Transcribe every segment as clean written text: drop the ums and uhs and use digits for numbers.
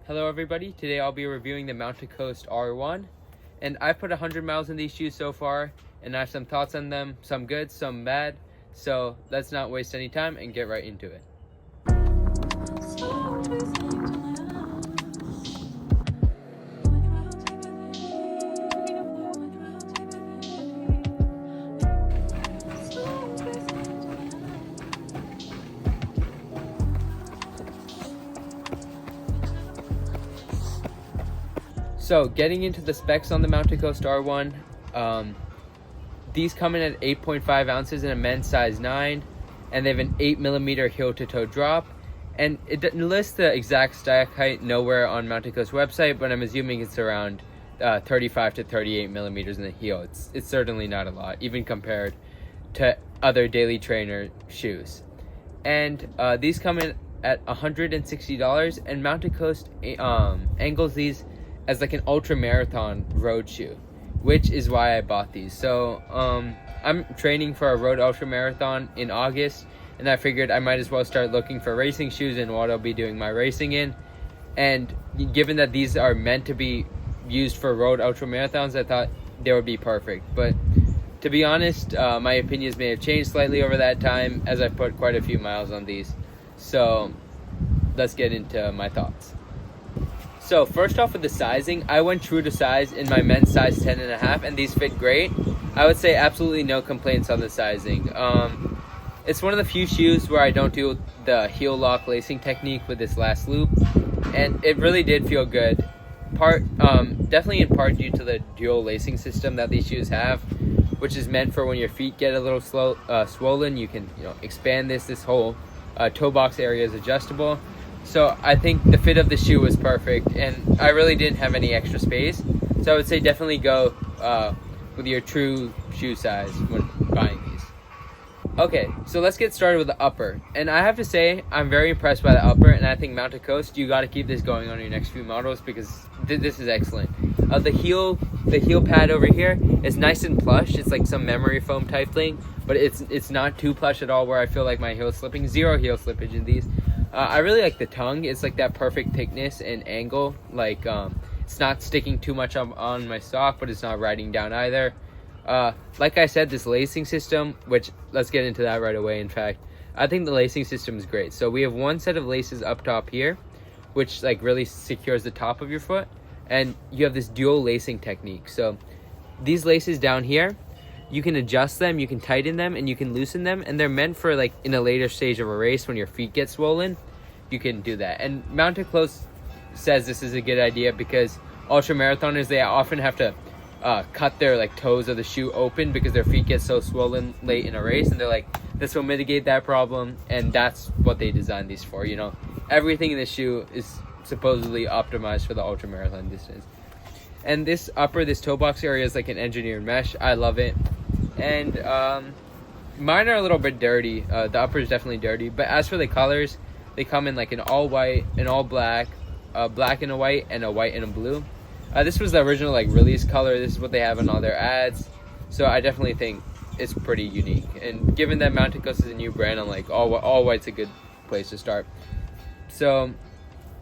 Hello everybody, today I'll be reviewing the Mountain Coast R1, and I've put 100 miles in these shoes so far, and I have some thoughts on them, some good, some bad, so let's not waste any time and get right into it. So getting into the specs on the Mountain Coast R1, these come in at 8.5 ounces in a men's size 9, and they have an 8mm heel-to-toe drop, and it lists the exact stack height nowhere on Mountain Coast website, but I'm assuming it's around 35 to 38 millimeters in the heel. It's certainly not a lot, even compared to other daily trainer shoes. And these come in at $160, and Mountain Coast angles these as like an ultra marathon road shoe, which is why I bought these. So I'm training for a road ultra marathon in August, and I figured I might as well start looking for racing shoes and what I'll be doing my racing in. And given that these are meant to be used for road ultra marathons, I thought they would be perfect. But to be honest, my opinions may have changed slightly over that time, as I put quite a few miles on these. So let's get into my thoughts. So first off with the sizing, I went true to size in my men's size 10.5, and these fit great. I would say absolutely no complaints on the sizing. It's one of the few shoes where I don't do the heel lock lacing technique with this last loop, and it really did feel good. Definitely in part due to the dual lacing system that these shoes have, which is meant for when your feet get a little swollen. You can expand this whole toe box area is adjustable. So I think the fit of the shoe was perfect, and I really didn't have any extra space. So I would say definitely go with your true shoe size when buying these. Okay, so let's get started with the upper. And I have to say, I'm very impressed by the upper, and I think Mountain Coast, you got to keep this going on your next few models because this is excellent. The heel pad over here is nice and plush. It's like some memory foam type thing, but it's not too plush at all where I feel like my heel is slipping. Zero heel slippage in these. I really like the tongue. It's like that perfect thickness and angle. Like it's not sticking too much on my sock, but it's not riding down either. Like I said, this lacing system, which let's get into that right away. In fact, I think the lacing system is great. So we have one set of laces up top here, which like really secures the top of your foot, and you have this dual lacing technique. So these laces down here, you can adjust them, you can tighten them, and you can loosen them, and they're meant for like in a later stage of a race when your feet get swollen. You can do that. And Mountain Coast says this is a good idea because ultra marathoners, they often have to cut their like toes of the shoe open because their feet get so swollen late in a race, and they're like, this will mitigate that problem, and that's what they designed these for. Everything in the shoe is supposedly optimized for the ultra marathon distance. And this toe box area is like an engineered mesh. I love it. And mine are a little bit dirty. The upper is definitely dirty. But as for the colors, they come in like an all white, an all black, black and a white, and a white and a blue. This was the original like release color. This is what they have in all their ads. So I definitely think it's pretty unique. And given that Mountain Coast is a new brand, I'm like, all white's a good place to start. So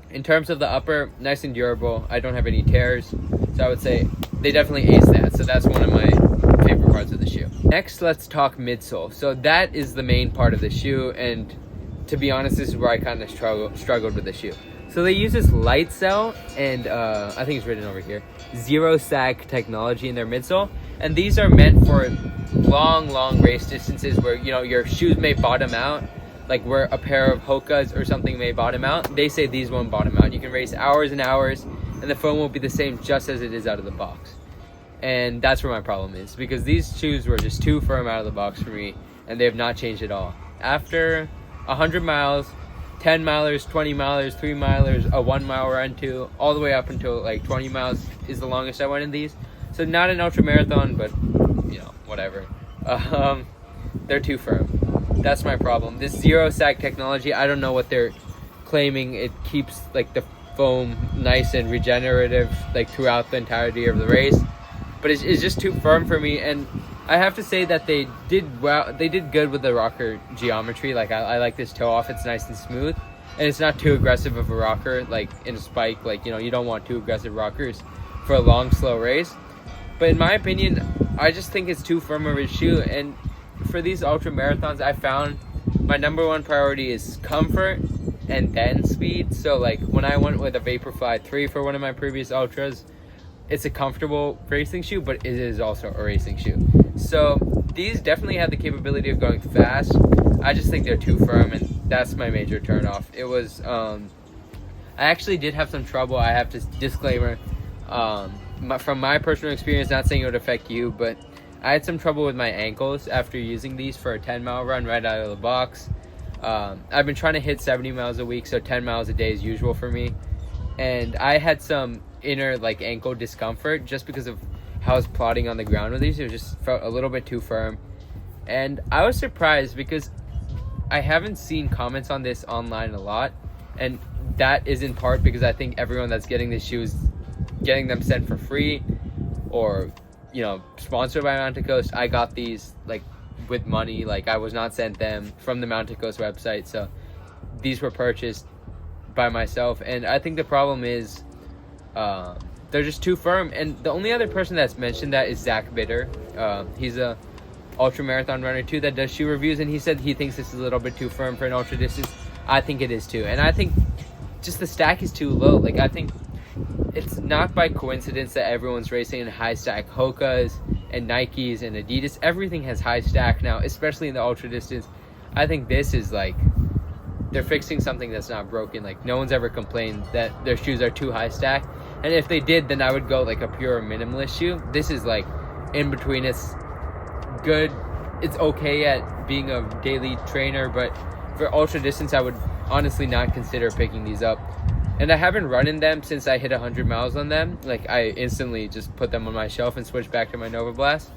in terms of the upper, nice and durable. I don't have any tears. So I would say they definitely ace that. So that's one of my favorite parts of the shoe. Next, let's talk midsole. So that is the main part of the shoe, and to be honest, this is where I kind of struggled with the shoe. So they use this light cell, and I think it's written over here, zero sag technology in their midsole, and these are meant for long race distances where your shoes may bottom out, like where a pair of Hokas or something may bottom out. They say these won't bottom out. You can race hours and hours, and the foam will be the same just as it is out of the box. And that's where my problem is, because these shoes were just too firm out of the box for me, and they have not changed at all. After 100 miles, 10 milers, 20 milers, 3 milers, a 1 mile run to, all the way up until like 20 miles is the longest I went in these. So not an ultra marathon, but whatever. They're too firm. That's my problem. This zero sag technology, I don't know what they're claiming. It keeps like the foam nice and regenerative like throughout the entirety of the race, but it's just too firm for me. And I have to say that they did well. They did good with the rocker geometry. Like I like this toe off. It's nice and smooth. and it's not too aggressive of a rocker, like in a spike. Like, you know, you don't want too aggressive rockers for a long, slow race. But in my opinion, I just think it's too firm of a shoe. And for these ultra marathons, I found my number one priority is comfort and then speed. So like when I went with a Vaporfly 3 for one of my previous ultras, it's a comfortable racing shoe, but it is also a racing shoe. So these definitely have the capability of going fast. I just think they're too firm, and that's my major turnoff. It was, I actually did have some trouble. I have to disclaimer, from my personal experience, not saying it would affect you, but I had some trouble with my ankles after using these for a 10-mile run right out of the box. I've been trying to hit 70 miles a week, so 10 miles a day is usual for me. And I had some inner like ankle discomfort just because of how I was plodding on the ground with these. It just felt a little bit too firm. And I was surprised because I haven't seen comments on this online a lot. And that is in part because I think everyone that's getting these shoes, getting them sent for free or, you know, sponsored by Mountain Coast. I got these like with money. Like, I was not sent them from the Mountain Coast website. So these were purchased by myself. And I think the problem is they're just too firm. And the only other person that's mentioned that is Zach Bitter. He's a ultra marathon runner too that does shoe reviews, and he said he thinks this is a little bit too firm for an ultra distance. I think it is too, and I think just the stack is too low. Like, I think it's not by coincidence that everyone's racing in high stack Hokas and Nikes and Adidas. Everything has high stack now, especially in the ultra distance. I think this is like they're fixing something that's not broken. Like, no one's ever complained that their shoes are too high stack, and if they did, then I would go like a pure minimalist shoe. This is like in between. It's good, it's okay at being a daily trainer, but for ultra distance I would honestly not consider picking these up. And I haven't run in them since I hit 100 miles on them. Like, I instantly just put them on my shelf and switched back to my Nova Blast.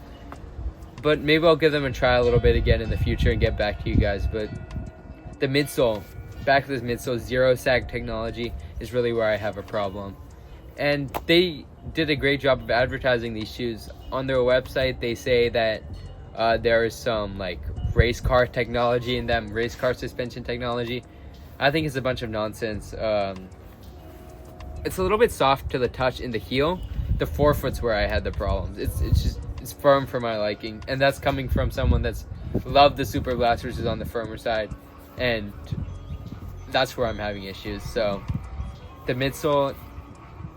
But maybe I'll give them a try a little bit again in the future and get back to you guys. But the midsole, back to this midsole, zero sag technology is really where I have a problem. And they did a great job of advertising these shoes. On their website, they say that there is some like race car technology in them, race car suspension technology. I think it's a bunch of nonsense. It's a little bit soft to the touch in the heel. The forefoot's where I had the problems. It's firm for my liking, and that's coming from someone that's loved the Super Blast, which is on the firmer side, and that's where I'm having issues. So the midsole,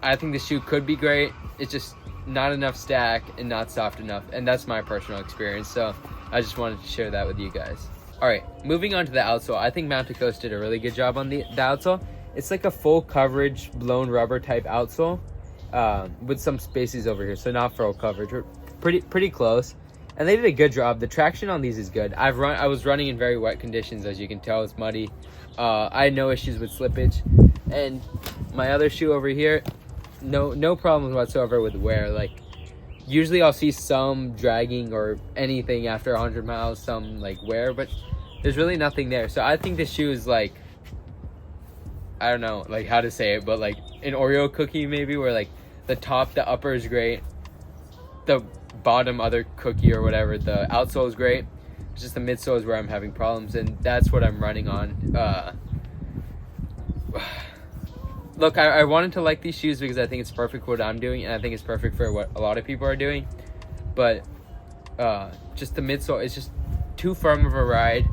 I think the shoe could be great. It's just not enough stack and not soft enough, and that's my personal experience. So I just wanted to share that with you guys. All right, moving on to the outsole. I think Mountain Coast did a really good job on the outsole. It's like a full coverage blown rubber type outsole with some spaces over here, so not full coverage. We're pretty close, and they did a good job. The traction on these is good. I was running in very wet conditions, as you can tell. It's muddy. I had no issues with slippage, and my other shoe over here, no problems whatsoever with wear. Like, usually I'll see some dragging or anything after 100 miles, some like wear, but there's really nothing there. So I think this shoe is like, I don't know like how to say it, but like an Oreo cookie maybe, where like the upper is great, the bottom other cookie or whatever, the outsole is great. It's just the midsole is where I'm having problems, and that's what I'm running on. Look, I wanted to like these shoes because I think it's perfect for what I'm doing, and I think it's perfect for what a lot of people are doing. But just the midsole is just too firm of a ride,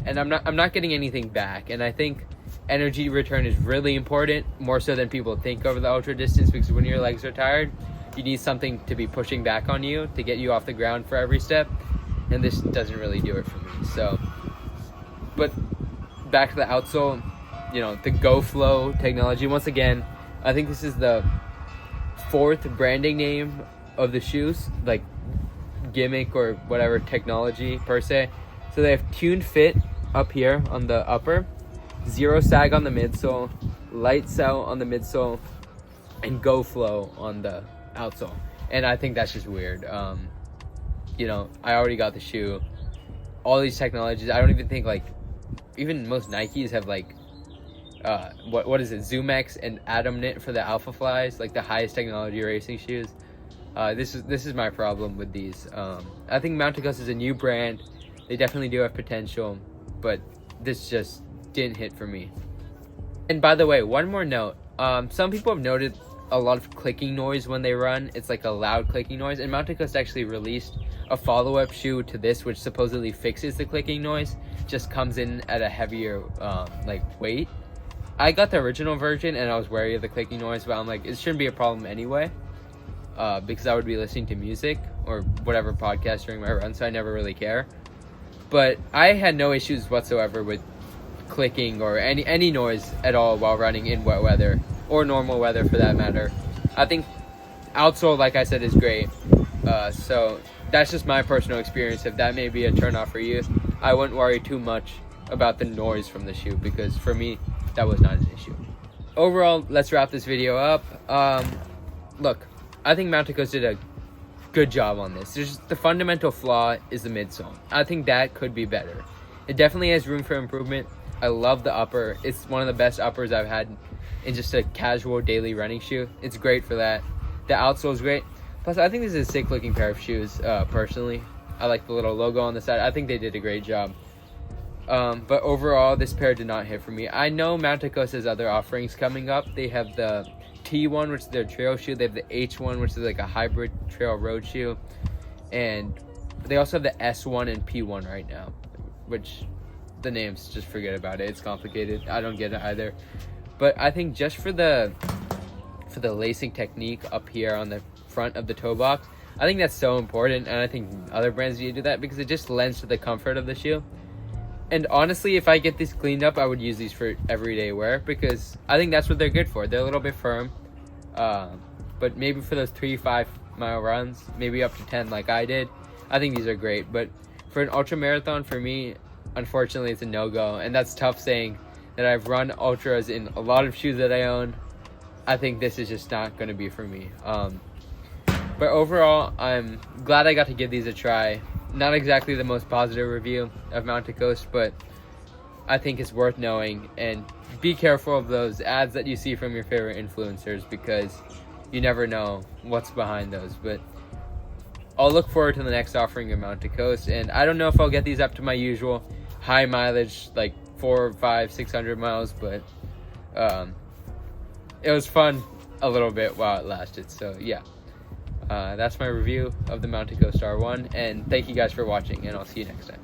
and I'm not getting anything back. And I think energy return is really important, more so than people think over the ultra distance, because when your legs are tired, you need something to be pushing back on you to get you off the ground for every step, and this doesn't really do it for me. So, but back to the outsole. You know, the GoFlow technology. Once again, I think this is the 4th branding name of the shoes, like gimmick or whatever technology per se. So they have tuned fit up here on the upper, zero sag on the midsole, light cell on the midsole, and GoFlow on the outsole. And I think that's just weird. You know, I already got the shoe. All these technologies, I don't even think like, even most Nikes have like, what is it, ZoomX and Atom Knit for the Alpha Flies, like the highest technology racing shoes. This is my problem with these. I think Mountain Coast is a new brand. They definitely do have potential, but this just didn't hit for me. And by the way, one more note. Some people have noted a lot of clicking noise when they run. It's like a loud clicking noise. And Mountain Coast actually released a follow-up shoe to this, which supposedly fixes the clicking noise. Just comes in at a heavier weight. I got the original version and I was wary of the clicking noise, but I'm like, it shouldn't be a problem anyway. Because I would be listening to music or whatever podcast during my run, so I never really care. But I had no issues whatsoever with clicking or any noise at all while running in wet weather or normal weather for that matter. I think Outsole, like I said, is great. So that's just my personal experience. If that may be a turnoff for you, I wouldn't worry too much about the noise from the shoe, because for me, that was not an issue. Overall, let's wrap this video up. Look, I think Mountain Coast did a good job on this. The fundamental flaw is the midsole. I think that could be better. It definitely has room for improvement. I love the upper. It's one of the best uppers I've had in just a casual daily running shoe. It's great for that. The outsole is great. Plus, I think this is a sick looking pair of shoes, personally. I like the little logo on the side. I think they did a great job. But overall, this pair did not hit for me. I know Mountain Coast has other offerings coming up. They have the T1, which is their trail shoe. They have the H1, which is like a hybrid trail road shoe. And they also have the S1 and P1 right now, which the names, just forget about it. It's complicated. I don't get it either. But I think just for the lacing technique up here on the front of the toe box, I think that's so important. And I think other brands need to do that because it just lends to the comfort of the shoe. And honestly, if I get these cleaned up, I would use these for everyday wear, because I think that's what they're good for. They're a little bit firm, but maybe for those 3-5 mile runs, maybe up to 10 like I did, I think these are great. But for an ultra marathon, for me, unfortunately, it's a no-go. And that's tough saying that I've run ultras in a lot of shoes that I own. I think this is just not going to be for me. But overall, I'm glad I got to give these a try. Not exactly the most positive review of Mountain Coast, but I think it's worth knowing. And be careful of those ads that you see from your favorite influencers, because you never know what's behind those. But I'll look forward to the next offering of Mountain Coast, and I don't know if I'll get these up to my usual high mileage, like 400, 500, 600 miles, but it was fun a little bit while it lasted. So yeah. That's my review of the Mountain Coast R1, and thank you guys for watching, and I'll see you next time.